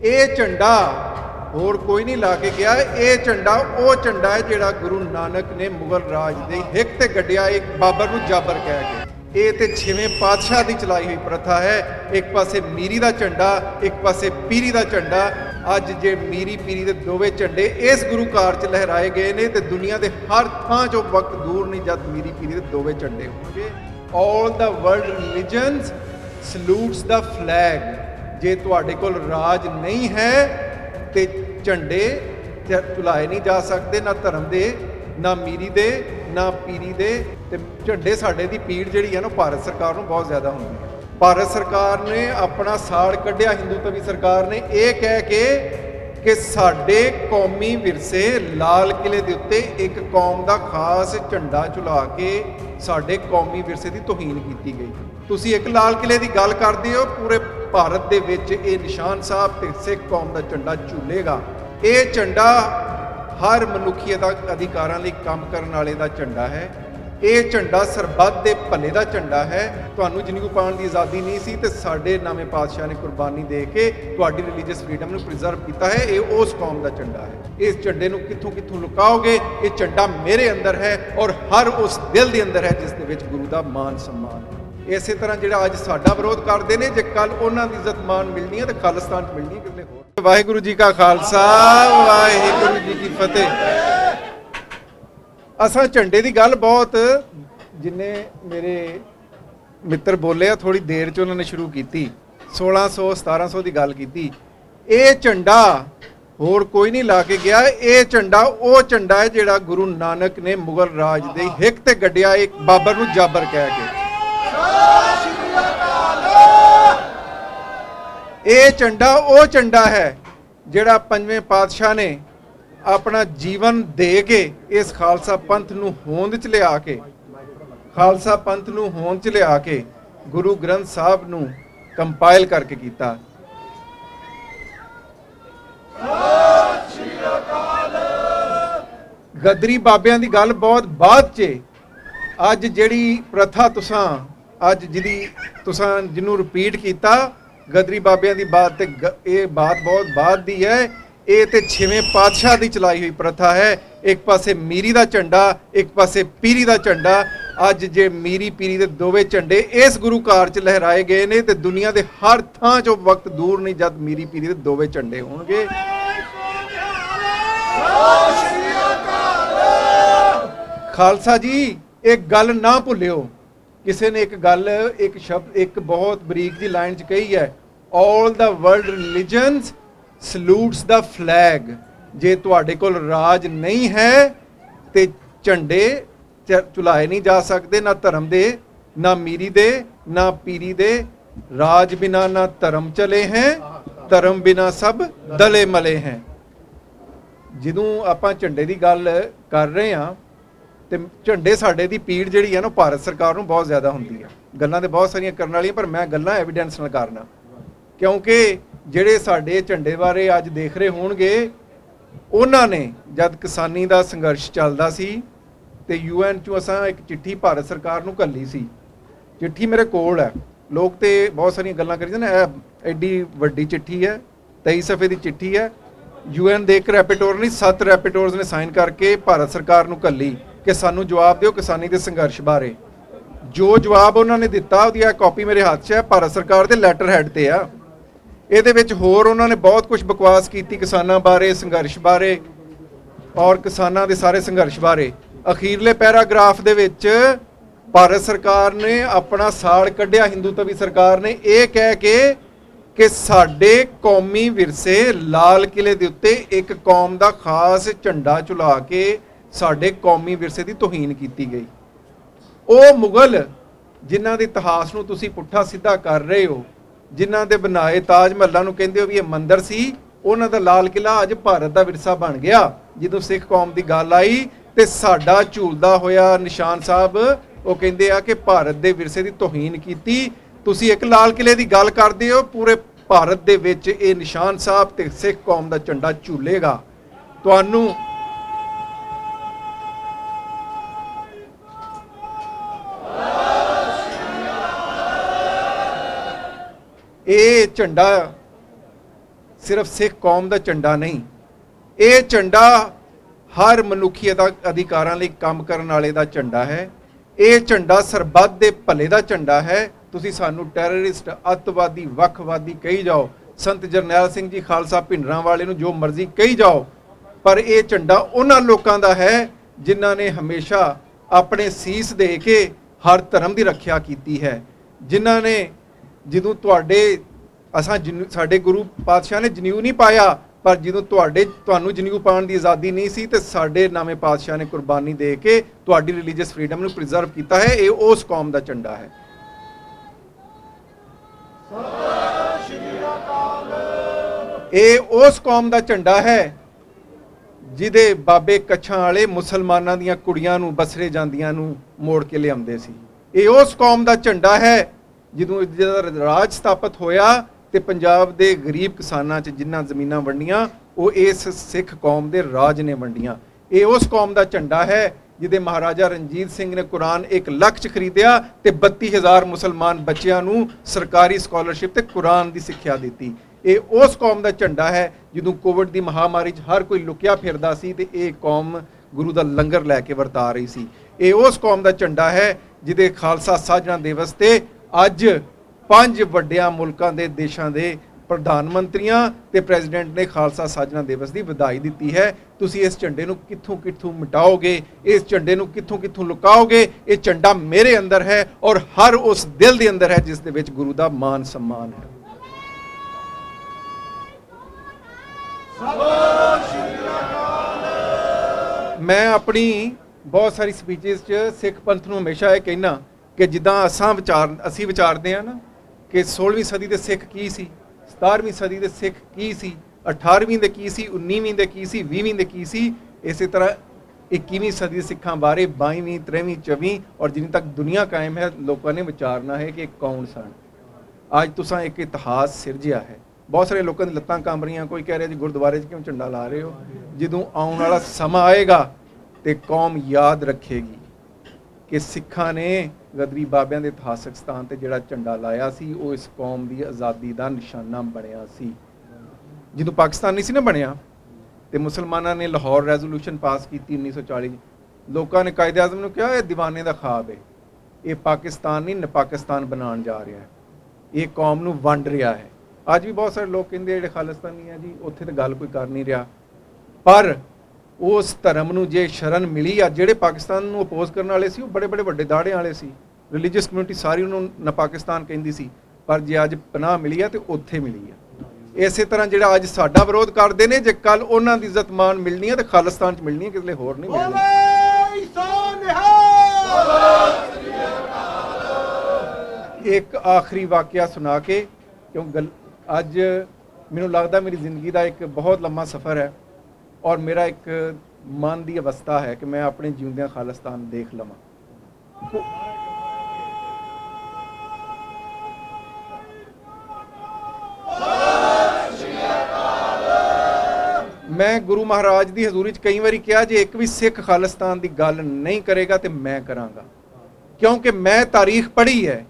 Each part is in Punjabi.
ਇਹ ਝੰਡਾ ਹੋਰ ਕੋਈ नहीं ला के गया। ये झंडा वो झंडा है जिहड़ा गुरु नानक ने मुगल राज दे हिक ते गड्डिया एक बाबर नूं जाबर कह के। ये तो 6वें पातशाह की चलाई हुई प्रथा है। एक पासे मीरी का झंडा, एक पासे पीरी का झंडा। अज जे मीरी पीरी के दोवें झंडे इस गुरु कार च लहराए गए ने तो दुनिया के हर थां चो वक्त दूर नहीं जब मीरी पीरी के दोवें झंडे होंगे। All the world religions salutes the flag. जे तुहाडे कोल राज नहीं है तो झंडे झुलाए नहीं जा सकते, ना धर्म दे, ना मीरी दे, ना पीरी दे। ते झंडे साडे दी पीड़ जिहड़ी है ना भारत सरकार नूं बहुत ज़्यादा हुंदी है। भारत सरकार ने अपना साड़ कढ़िया हिंदू तवी सरकार ने यह कह के कि साडे कौमी विरसे लाल किले दे उत्ते एक कौम दा खास झंडा झुला के साडे कौमी विरसे की तोहीन की गई। तुसी एक लाल किले की गल करदे हो, पूरे भारत दे विच ये निशान साहब ते सिख कौम का झंडा झूलेगा। ये झंडा हर मनुखी अधिकारां लई काम करने वाले का झंडा है। ये झंडा सरबत दे भले का झंडा है। तुहानूं जनेऊ पाउण की आज़ादी नहीं सी ते साडे नवें पातशाह ने कुर्बानी दे के तुहाडी रिलीजियस फ्रीडम नूं प्रिजर्व किया है। ये उस कौम का झंडा है। इस झंडे नूं कित्थों कित्थों लुकाओगे? ये झंडा मेरे अंदर है और हर उस दिल के अंदर है जिस दे विच गुरु का मान सम्मान है। इस तरह जो अज साडा विरोध करते हैं, जो कल उन्हों की इज्जत मान मिलनी है तो खालिस्तान च मिलनी है कितने होर। वाहिगुरू जी का खालसा, वाहिगुरू जी की फतेह। असां झंडे की गल बहुत जिन्हें मेरे मित्र बोले थोड़ी देर च उन्होंने शुरू की 1600 1700 की गल की। ये झंडा होर कोई नहीं ला के गया। ये झंडा वो झंडा है जिहड़ा गुरु नानक ने मुगल राज दे हिक ते गड्डिया एक बाबर नूं जाबर कह के। ये झंडा वो झंडा है जिहड़ा 5वें पातशाह ने अपना जीवन दे के इस खालसा पंथ नूं होंद च लिया के, खालसा पंथ नूं होंद च लिया के गुरु ग्रंथ साहब नूं कंपाइल करके कीता। गदरी बाबियां दी गल बहुत बाद च। अज जिहड़ी प्रथा तुसां अज जिहदी तुसां जिन्हों रिपीट किया गदरी बाबियां दी बात ते ये बात बहुत बाद दी है। ये तो 6वें पातशाह की चलाई हुई प्रथा है। एक पासे मीरी का झंडा, एक पासे पीरी का झंडा। अज जे मीरी पीरी के दोवें झंडे इस गुरु कार च लहराए गए ने तो दुनिया के हर थां चो वक्त दूर नहीं जब मीरी पीरी के दोवें झंडे होणगे। खालसा जी एक गल ना भुल्लिओ। किसी ने एक गल एक शब्द एक बहुत बरीक जी लाइन च कही है, all the world religions salutes the flag. जे तुहाडे कोल राज नहीं है तो झंडे झुलाए नहीं जा सकते, ना धर्म दे, ना मीरी दे, ना पीरी दे। राज बिना ना धर्म चले हैं, धर्म बिना सब दले मले हैं। जदों आपां झंडे की गल कर रहे हैं तो झंडे साडे दी पीड़ जिहड़ी है ना भारत सरकार नूं बहुत ज़्यादा हुंदी है। गल्लां ते बहुत सारियां करन वालियां पर मैं गल्लां एविडेंस नाल करना, क्योंकि जिहड़े साडे झंडे बारे अज देख रहे होणगे उन्हां ने जद किसानी दा संघर्ष चलदा सी ते UN चों असां एक चिट्ठी भारत सरकार नूं घल्ली सी। चिट्ठी मेरे कोल है। लोग तो बहुत सारियां गल्लां करी जांदे ने, एड्डी वड्डी चिट्ठी है, 23 सफ़े की चिट्ठी है। UN ਦੇ ਇੱਕ ਰੈਪੀਟੋਰ नहीं 7 रैपीटोर्स ने साइन करके भारत सरकार नूं घल्ली कि सानू जवाब दिओ किसानी के संघर्ष बारे। जो जवाब उन्होंने दिता उसकी कॉपी मेरे हाथ 'च है, भारत सरकार के लैटर हैड ते आ। ਇਹਦੇ ਵਿੱਚ ਹੋਰ ਉਹਨਾਂ ਨੇ बहुत कुछ बकवास की किसानों बारे, संघर्ष बारे और किसानों के सारे संघर्ष बारे। अखीरले पैराग्राफ ਦੇ ਵਿੱਚ भारत सरकार ने अपना साड़ कढ़िया हिंदू तवी सरकार ने यह कह के कि साडे कौमी विरसे लाल किले के उत्ते एक कौम का खास झंडा झुला के साडे कौमी विरसे की तोहीन की गई। वो मुगल जिन्हां दे इतिहास नूं तुसीं पुट्ठा सीधा कर रहे हो, जिन्हां दे बनाए ताज महल नूं कहंदे हो भी ये मंदिर सी, उन्हां दा लाल किला अज भारत का विरसा बन गया। जदों सिख कौम की गल आई तो साडा झूलदा होया निशान साहब वो कहंदे आ कि भारत के विरसे की तोहीन की। तुसीं एक लाल किले की गल करदे हो, पूरे भारत दे विच ये निशान साहब ते सिख कौम का झंडा झूलेगा। तुहानूं ये झंडा ਸਿਰਫ ਸਿੱਖ ਕੌਮ ਦਾ ਝੰਡਾ ਨਹੀਂ, ਇਹ ਝੰਡਾ ਹਰ ਮਨੁੱਖੀ ਅਧਿਕਾਰਾਂ ਲਈ ਕੰਮ ਕਰਨ ਵਾਲੇ ਦਾ ਝੰਡਾ ਹੈ। ਇਹ ਝੰਡਾ ਸਰਬੱਤ ਦੇ ਭਲੇ ਦਾ ਝੰਡਾ ਹੈ। ਤੁਸੀਂ ਸਾਨੂੰ ਟੈਰਰਿਸਟ, ਅੱਤਵਾਦੀ, ਵੱਖਵਾਦੀ ਕਹੀ ਜਾਓ, ਸੰਤ ਜਰਨੈਲ ਸਿੰਘ ਜੀ ਖਾਲਸਾ ਭਿੰਡਰਾਂ ਵਾਲੇ ਨੂੰ ਜੋ ਮਰਜ਼ੀ ਕਹੀ ਜਾਓ, ਪਰ ਇਹ ਝੰਡਾ ਉਹਨਾਂ ਲੋਕਾਂ ਦਾ ਹੈ ਜਿਨ੍ਹਾਂ ਨੇ ਹਮੇਸ਼ਾ ਆਪਣੇ ਸੀਸ ਦੇ ਕੇ ਹਰ ਧਰਮ ਦੀ ਰੱਖਿਆ ਕੀਤੀ ਹੈ, ਜਿਨ੍ਹਾਂ ਨੇ ਜਦੋਂ ਸਾਡੇ ਗੁਰੂ ਪਾਤਸ਼ਾਹ ਨੇ ਜਨੇਊ ਨਹੀਂ ਪਾਇਆ, ਪਰ ਜਦੋਂ ਤੁਹਾਨੂੰ ਜਨੇਊ ਪਾਉਣ ਦੀ ਆਜ਼ਾਦੀ ਨਹੀਂ ਸੀ ਤੇ ਸਾਡੇ ਨਾਵੇਂ ਪਾਤਸ਼ਾਹ ਨੇ ਕੁਰਬਾਨੀ ਦੇ ਕੇ ਤੁਹਾਡੀ ਰਿਲੀਜੀਅਸ ਫਰੀडम ਨੂੰ ਪ੍ਰੀਜ਼ਰਵ ਕੀਤਾ ਹੈ। ਇਹ ਉਸ ਕੌਮ ਦਾ ਝੰਡਾ ਹੈ। ਇਹ ਉਸ ਕੌਮ ਦਾ ਝੰਡਾ ਹੈ ਜਿਹਦੇ ਬਾਬੇ ਕੱਛਾਂ ਵਾਲੇ ਮੁਸਲਮਾਨਾਂ ਦੀਆਂ ਕੁੜੀਆਂ ਨੂੰ ਬਸਰੇ ਜਾਂਦੀਆਂ ਨੂੰ ਮੋੜ ਕੇ ਲਿਆਉਂਦੇ ਸੀ। ਇਹ ਉਸ ਕੌਮ ਦਾ ਝੰਡਾ ਹੈ ਜਦੋਂ ਰਾਜ ਸਥਾਪਿਤ ਹੋਇਆ ਤੇ ਪੰਜਾਬ ਦੇ ਗਰੀਬ ਕਿਸਾਨਾਂ 'ਚ ਜਿਨ੍ਹਾਂ ਜ਼ਮੀਨਾਂ ਵੰਡੀਆਂ ਉਹ ਇਸ ਸਿੱਖ ਕੌਮ ਦੇ ਰਾਜ ਨੇ ਵੰਡੀਆਂ। ਇਹ ਉਸ ਕੌਮ ਦਾ ਝੰਡਾ ਹੈ ਜਿਹਦੇ ਮਹਾਰਾਜਾ ਰਣਜੀਤ ਸਿੰਘ ਨੇ ਕੁਰਾਨ 1 ਲੱਖ 'ਚ ਖਰੀਦਿਆ ਤੇ 32,000 ਮੁਸਲਮਾਨ ਬੱਚਿਆਂ ਨੂੰ ਸਰਕਾਰੀ ਸਕਾਲਰਸ਼ਿਪ ਤੇ ਕੁਰਾਨ ਦੀ ਸਿੱਖਿਆ ਦਿੱਤੀ। ਇਹ ਉਸ ਕੌਮ ਦਾ ਝੰਡਾ ਹੈ ਜਦੋਂ ਕੋਵਿਡ ਦੀ ਮਹਾਮਾਰੀ 'ਚ ਹਰ ਕੋਈ ਲੁਕਿਆ ਫਿਰਦਾ ਸੀ ਤੇ ਇਹ ਕੌਮ ਗੁਰੂ ਦਾ ਲੰਗਰ ਲੈ ਕੇ ਵਰਤਾ ਰਹੀ ਸੀ। ਇਹ ਉਸ ਕੌਮ ਦਾ ਝੰਡਾ ਹੈ ਜਿਹਦੇ ਖਾਲਸਾ ਸਾਜਣਾ ਦਿਵਸ ਤੇ ਅੱਜ 5 ਵੱਡਿਆਂ ਮੁਲਕਾਂ ਦੇ ਦੇਸ਼ਾਂ ਦੇ ਪ੍ਰਧਾਨ ਮੰਤਰੀਆਂ ਤੇ ਪ੍ਰੈਜ਼ੀਡੈਂਟ ਨੇ ਖਾਲਸਾ ਸਾਜਣਾ ਦਿਵਸ ਦੀ ਵਧਾਈ ਦਿੱਤੀ ਹੈ। ਤੁਸੀਂ ਇਸ ਝੰਡੇ ਨੂੰ ਕਿੱਥੋਂ ਕਿੱਥੋਂ ਮਿਟਾਓਗੇ, ਇਸ ਝੰਡੇ ਨੂੰ ਕਿੱਥੋਂ ਕਿੱਥੋਂ ਲੁਕਾਓਗੇ? ਇਹ ਝੰਡਾ ਮੇਰੇ ਅੰਦਰ ਹੈ ਔਰ ਹਰ ਉਸ ਦਿਲ ਦੇ ਅੰਦਰ ਹੈ ਜਿਸ ਦੇ ਵਿੱਚ ਗੁਰੂ ਦਾ ਮਾਨ सम्मान ਹੈ। ਮੈਂ ਆਪਣੀ ਬਹੁਤ ਸਾਰੀ ਸਪੀਚਸ 'ਚ ਸਿੱਖ ਪੰਥ ਨੂੰ ਹਮੇਸ਼ਾ ਇਹ ਕਹਿਣਾ ਕਿ ਜਿੱਦਾਂ ਅਸੀਂ ਵਿਚਾਰਦੇ ਹਾਂ ਨਾ ਕਿ 16ਵੀਂ ਸਦੀ ਦੇ ਸਿੱਖ ਕੀ ਸੀ, 17ਵੀਂ ਸਦੀ ਦੇ ਸਿੱਖ ਕੀ ਸੀ, 18ਵੀਂ ਦੇ ਕੀ ਸੀ, 19ਵੀਂ ਦੇ ਕੀ ਸੀ, 20ਵੀਂ ਦੇ ਕੀ ਸੀ, ਇਸੇ ਤਰ੍ਹਾਂ 21ਵੀਂ ਸਦੀ ਦੇ ਸਿੱਖਾਂ ਬਾਰੇ 22ਵੀਂ, 23ਵੀਂ, 24ਵੀਂ ਔਰ ਜਿੰਨੀ ਤੱਕ ਦੁਨੀਆ ਕਾਇਮ ਹੈ ਲੋਕਾਂ ਨੇ ਵਿਚਾਰਨਾ ਹੈ ਕਿ ਕੌਣ ਸਨ। ਅੱਜ ਤੁਸੀਂ ਇੱਕ ਇਤਿਹਾਸ ਸਿਰਜਿਆ ਹੈ। ਬਹੁਤ ਸਾਰੇ ਲੋਕਾਂ ਦੀ ਲੱਤਾਂ ਕੰਬ ਰਹੀਆਂ, ਕੋਈ ਕਹਿ ਰਿਹਾ ਜੀ ਗੁਰਦੁਆਰੇ 'ਚ ਕਿਉਂ ਝੰਡਾ ਲਾ ਰਹੇ ਹੋ। ਜਦੋਂ ਆਉਣ ਵਾਲਾ ਸਮਾਂ ਆਏਗਾ ਤੇ ਕੌਮ ਯਾਦ ਰੱਖੇਗੀ ਕਿ ਸਿੱਖਾਂ ਨੇ ਗਦਰੀ ਬਾਬਿਆਂ ਦੇ ਇਤਿਹਾਸਕ ਸਥਾਨ ਤੇ ਜਿਹੜਾ ਝੰਡਾ ਲਾਇਆ ਸੀ ਉਹ ਇਸ ਕੌਮ ਦੀ ਆਜ਼ਾਦੀ ਦਾ ਨਿਸ਼ਾਨਾ ਬਣਿਆ ਸੀ। ਜਦੋਂ ਪਾਕਿਸਤਾਨ ਨਹੀਂ ਸੀ ਨਾ ਬਣਿਆ ਤੇ ਮੁਸਲਮਾਨਾਂ ਨੇ ਲਾਹੌਰ ਰੈਜ਼ੋਲੂਸ਼ਨ ਪਾਸ ਕੀਤੀ 1940। ਲੋਕਾਂ ਨੇ ਕਾਇਦੇ ਆਜ਼ਮ ਨੂੰ ਕਿਹਾ ਇਹ ਦੀਵਾਨੇ ਦਾ ਖਾਬ ਹੈ, ਇਹ ਪਾਕਿਸਤਾਨ ਨਹੀਂ ਪਾਕਿਸਤਾਨ ਬਣਾਉਣ ਜਾ ਰਿਹਾ ਹੈ, ਇਹ ਕੌਮ ਨੂੰ ਵੰਡ ਰਿਹਾ ਹੈ। ਅੱਜ ਵੀ ਬਹੁਤ ਸਾਰੇ ਲੋਕ ਕਹਿੰਦੇ ਜਿਹੜੇ ਖਾਲਿਸਤਾਨੀ ਆ ਜੀ ਉੱਥੇ ਤਾਂ ਗੱਲ ਕੋਈ ਕਰ ਨਹੀਂ ਰਿਹਾ, ਪਰ ਉਸ ਧਰਮ ਨੂੰ ਜੇ ਸ਼ਰਨ ਮਿਲੀ ਆ, ਜਿਹੜੇ ਪਾਕਿਸਤਾਨ ਨੂੰ ਅਪੋਜ਼ ਕਰਨ ਵਾਲੇ ਸੀ ਉਹ ਬੜੇ ਬੜੇ ਵੱਡੇ ਦਾੜੇ ਵਾਲੇ ਸੀ, ਰਿਲੀਜੀਅਸ ਕਮਿਊਨਿਟੀ ਸਾਰੀ ਉਹਨੂੰ ਨਾ ਪਾਕਿਸਤਾਨ ਕਹਿੰਦੀ ਸੀ, ਪਰ ਜੇ ਅੱਜ ਪਨਾਹ ਮਿਲੀ ਆ ਤੇ ਉੱਥੇ ਮਿਲੀ ਆ। ਇਸੇ ਤਰ੍ਹਾਂ ਜਿਹੜਾ ਅੱਜ ਸਾਡਾ ਵਿਰੋਧ ਕਰਦੇ ਨੇ, ਜੇ ਕੱਲ ਉਹਨਾਂ ਦੀ ਇੱਜ਼ਤ ਮਾਨ ਮਿਲਣੀ ਹੈ ਤੇ ਖਾਲਿਸਤਾਨ 'ਚ ਮਿਲਣੀ ਹੈ, ਕਿਸੇ ਹੋਰ ਨਹੀਂ ਮਿਲਣੀ। ਇੱਕ ਆਖਰੀ ਵਾਕਿਆ ਸੁਣਾ ਕੇ, ਕਿਉਂ ਅੱਜ ਮੈਨੂੰ ਲੱਗਦਾ ਮੇਰੀ ਜ਼ਿੰਦਗੀ ਦਾ ਇੱਕ ਬਹੁਤ ਲੰਮਾ ਸਫ਼ਰ ਹੈ ਔਰ ਮੇਰਾ ਇੱਕ ਮਨ ਦੀ ਅਵਸਥਾ ਹੈ ਕਿ ਮੈਂ ਆਪਣੇ ਜਿਉਂਦਿਆਂ ਖਾਲਿਸਤਾਨ ਦੇਖ ਲਵਾਂ। ਮੈਂ ਗੁਰੂ ਮਹਾਰਾਜ ਦੀ ਹਜ਼ੂਰੀ 'ਚ ਕਈ ਵਾਰੀ ਕਿਹਾ ਜੇ ਇੱਕ ਵੀ ਸਿੱਖ ਖਾਲਿਸਤਾਨ ਦੀ ਗੱਲ ਨਹੀਂ ਕਰੇਗਾ ਤੇ ਮੈਂ ਕਰਾਂਗਾ, ਕਿਉਂਕਿ ਮੈਂ ਤਾਰੀਖ ਪੜ੍ਹੀ ਹੈ।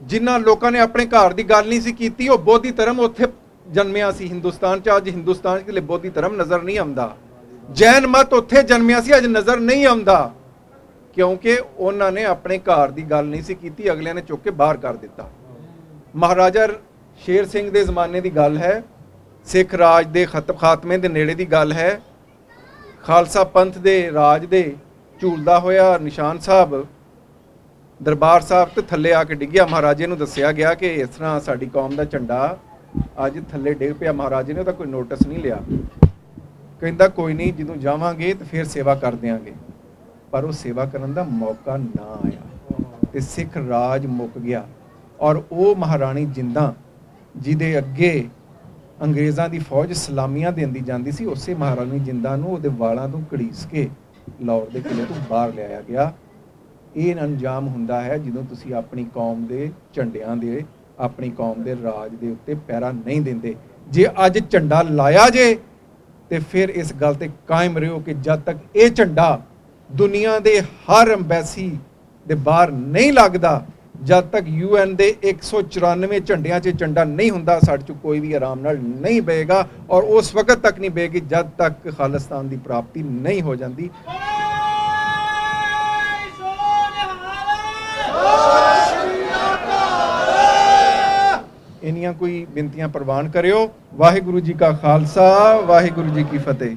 ਜਿਨ੍ਹਾਂ ਲੋਕਾਂ ਨੇ ਆਪਣੇ ਘਰ ਦੀ ਗੱਲ ਨਹੀਂ ਸੀ ਕੀਤੀ ਉਹ ਬੋਧੀ ਧਰਮ ਉੱਥੇ ਜਨਮਿਆ ਸੀ ਹਿੰਦੁਸਤਾਨ 'ਚ। ਅੱਜ ਹਿੰਦੁਸਤਾਨ 'ਚ ਕਿਤੇ ਬੋਧੀ ਧਰਮ ਨਜ਼ਰ ਨਹੀਂ ਆਉਂਦਾ। ਜੈਨ ਮਤ ਉੱਥੇ ਜਨਮਿਆ ਸੀ, ਅੱਜ ਨਜ਼ਰ ਨਹੀਂ ਆਉਂਦਾ, ਕਿਉਂਕਿ ਉਹਨਾਂ ਨੇ ਆਪਣੇ ਘਰ ਦੀ ਗੱਲ ਨਹੀਂ ਸੀ ਕੀਤੀ, ਅਗਲਿਆਂ ਨੇ ਚੁੱਕ ਕੇ ਬਾਹਰ ਕਰ ਦਿੱਤਾ। ਮਹਾਰਾਜਾ ਸ਼ੇਰ ਸਿੰਘ ਦੇ ਜ਼ਮਾਨੇ ਦੀ ਗੱਲ ਹੈ, ਸਿੱਖ ਰਾਜ ਦੇ ਖਾਤਮੇ ਦੇ ਨੇੜੇ ਦੀ ਗੱਲ ਹੈ। ਖਾਲਸਾ ਪੰਥ ਦੇ ਰਾਜ ਦੇ ਝੂਲਦਾ ਹੋਇਆ ਨਿਸ਼ਾਨ ਸਾਹਿਬ ਦਰਬਾਰ ਸਾਹਿਬ ਤੇ ਥੱਲੇ ਆ ਕੇ ਡਿੱਗਿਆ। ਮਹਾਰਾਜੇ ਨੂੰ ਦੱਸਿਆ ਗਿਆ ਕਿ ਇਸ ਤਰ੍ਹਾਂ ਸਾਡੀ ਕੌਮ ਦਾ ਝੰਡਾ ਅੱਜ ਥੱਲੇ ਡਿੱਗ ਪਿਆ। ਮਹਾਰਾਜੇ ਨੇ ਉਹਦਾ ਕੋਈ ਨੋਟਿਸ ਨਹੀਂ ਲਿਆ, ਕਹਿੰਦਾ ਕੋਈ ਨਹੀਂ, ਜਦੋਂ ਜਾਵਾਂਗੇ ਤੇ ਫਿਰ ਸੇਵਾ ਕਰ ਦਿਆਂਗੇ। ਪਰ ਉਹ ਸੇਵਾ ਕਰਨ ਦਾ ਮੌਕਾ ਨਾ ਆਇਆ ਤੇ ਸਿੱਖ ਰਾਜ ਮੁੱਕ ਗਿਆ। ਔਰ ਉਹ ਮਹਾਰਾਣੀ ਜਿੰਦਾਂ ਜਿਹਦੇ ਅੱਗੇ ਅੰਗਰੇਜ਼ਾਂ ਦੀ ਫੌਜ ਸਲਾਮੀਆਂ ਦਿੰਦੀ ਜਾਂਦੀ ਸੀ, ਉਸੇ ਮਹਾਰਾਣੀ ਜਿੰਦਾਂ ਨੂੰ ਉਹਦੇ ਵਾਲਾਂ ਤੋਂ ਘੜੀਸ ਕੇ ਲਾਹੌਰ ਦੇ ਕਿਲੇ ਤੋਂ ਬਾਹਰ ਲਿਆਇਆ ਗਿਆ। ਇਹ ਅੰਜਾਮ ਹੁੰਦਾ ਹੈ ਜਦੋਂ ਤੁਸੀਂ ਆਪਣੀ ਕੌਮ ਦੇ ਝੰਡਿਆਂ ਦੇ, ਆਪਣੀ ਕੌਮ ਦੇ ਰਾਜ ਦੇ ਉੱਤੇ ਪੈਰਾ ਨਹੀਂ ਦਿੰਦੇ। ਜੇ ਅੱਜ ਝੰਡਾ ਲਾਇਆ ਜੇ ਤੇ ਫਿਰ ਇਸ ਗੱਲ ਤੇ ਕਾਇਮ ਰਹੋ ਕਿ ਜਦ ਤੱਕ ਇਹ ਝੰਡਾ ਦੁਨੀਆ ਦੇ ਹਰ ਅੰਬੈਸੀ ਦੇ ਬਾਹਰ ਨਹੀਂ ਲੱਗਦਾ, ਜਦ ਤੱਕ UN ਦੇ 194 ਝੰਡਿਆਂ 'ਚ ਝੰਡਾ ਨਹੀਂ ਹੁੰਦਾ ਸਾਡੇ 'ਚ ਕੋਈ ਵੀ ਆਰਾਮ ਨਾਲ ਨਹੀਂ ਬਏਗਾ ਔਰ ਉਸ ਵਕਤ ਤੱਕ ਨਹੀਂ ਬਏਗੀ ਜਦ ਤੱਕ ਖਾਲਿਸਤਾਨ ਦੀ ਪ੍ਰਾਪਤੀ ਨਹੀਂ ਹੋ ਜਾਂਦੀ। ਇੰਨੀਆਂ ਕੋਈ ਬੇਨਤੀਆਂ ਪ੍ਰਵਾਨ ਕਰਿਓ। ਵਾਹਿਗੁਰੂ ਜੀ ਕਾ ਖਾਲਸਾ, ਵਾਹਿਗੁਰੂ ਜੀ ਕੀ ਫਤਿਹ।